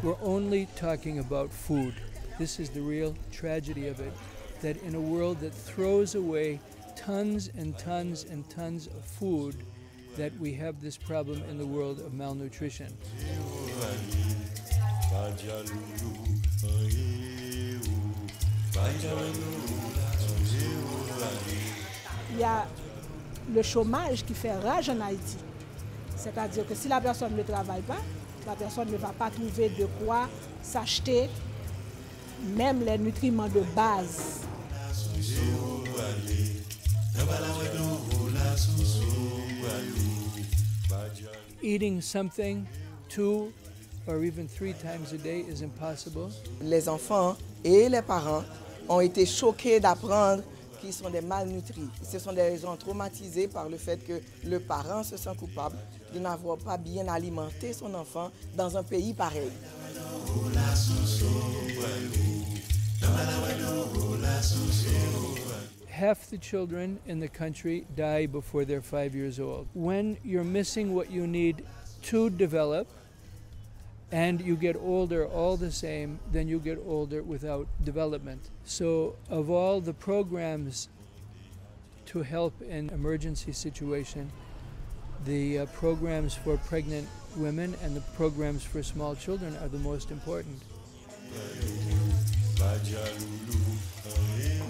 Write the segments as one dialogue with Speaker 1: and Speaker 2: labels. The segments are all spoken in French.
Speaker 1: We're only talking about food. This is the real tragedy of it, that in a world that throws away tons and tons and tons of food, that we have this problem in the world of malnutrition.
Speaker 2: Il y a le chômage qui fait rage en Haïti. C'est-à-dire que si la personne ne travaille pas, la personne ne va pas trouver de quoi s'acheter même les nutriments de base.
Speaker 1: Eating something 2 or even 3 times a day is impossible.
Speaker 3: Les enfants et les parents ont été choqués d'apprendre qu'ils sont des malnutris. Ce sont des gens traumatisés par le fait que le parent se sent coupable de n'avoir pas bien alimenté son enfant dans un pays pareil.
Speaker 1: Half the children in the country die before they're 5 years old. When you're missing what you need to develop, and you get older all the same, then you get older without development. So of all the programs to help in emergency situation, the programs for pregnant women and the programs for small children are the most important.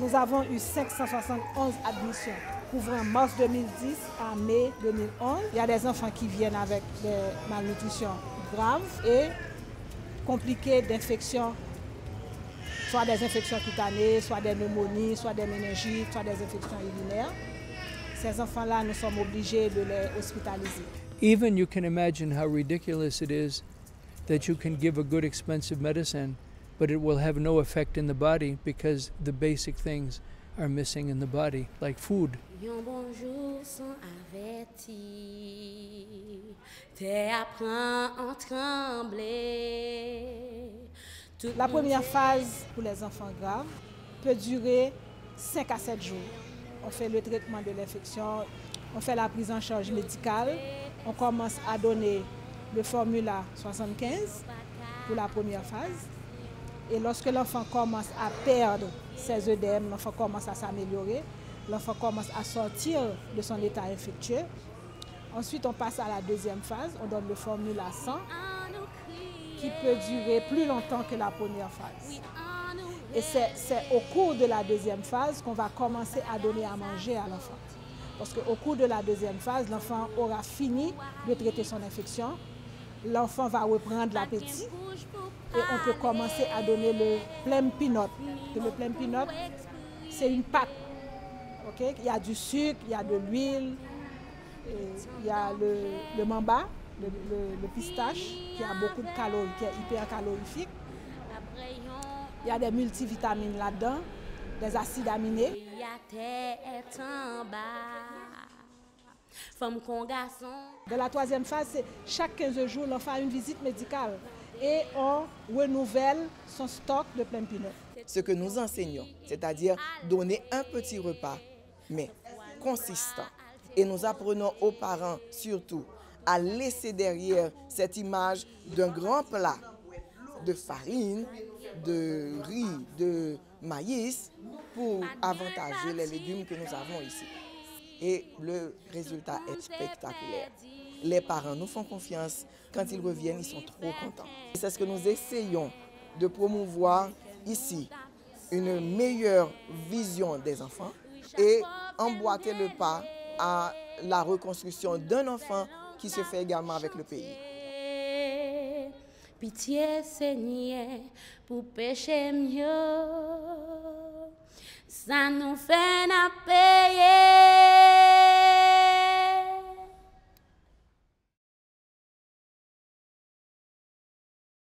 Speaker 2: Nous avons eu 571 admissions couvrant mars 2010 à mai 2011. Il y a des enfants qui viennent avec des malnutritions graves et compliquées d'infections, soit des infections cutanées, soit des pneumonies, soit des méningites, soit des infections urinaires. Ces enfants-là, nous sommes obligés de les hospitaliser.
Speaker 1: Even you can imagine how ridiculous it is that you can give a good expensive medicine, but it will have no effect in the body because the basic things are missing in the body, like food.
Speaker 4: Yon bonjour sont avertis, t'es apprend en trembler.
Speaker 2: La première phase pour les enfants graves peut durer 5 à 7 jours. On fait le traitement de l'infection, on fait la prise en charge médicale, on commence à donner le formula 75 pour la première phase. Et lorsque l'enfant commence à perdre ses œdèmes, l'enfant commence à s'améliorer, l'enfant commence à sortir de son état infectieux. Ensuite, on passe à la deuxième phase, on donne le formula 100 qui peut durer plus longtemps que la première phase. Et c'est au cours de la deuxième phase qu'on va commencer à donner à manger à l'enfant. Parce qu'au cours de la deuxième phase, l'enfant aura fini de traiter son infection, l'enfant va reprendre l'appétit et on peut commencer à donner le plein pinot. Le plein pinot, c'est une pâte. Okay? Il y a du sucre, il y a de l'huile, il y a le mamba, le pistache, qui a beaucoup de calories, qui est hyper calorifique. Il y a des multivitamines là-dedans, des acides aminés. Dans la troisième phase, c'est chaque 15 jours, l'enfant a une visite médicale et on renouvelle son stock de plein pinot.
Speaker 3: Ce que nous enseignons, c'est-à-dire donner un petit repas, mais consistant. Et nous apprenons aux parents surtout à laisser derrière cette image d'un grand plat de farine, de riz, de maïs pour avantager les légumes que nous avons ici. Et le résultat est spectaculaire. Les parents nous font confiance. Quand ils reviennent, ils sont trop contents. C'est ce que nous essayons de promouvoir ici, une meilleure vision des enfants et emboîter le pas à la reconstruction d'un enfant qui se fait également avec le pays.
Speaker 4: Pitié Seigneur pour pécher mieux, ça nous fait la paix.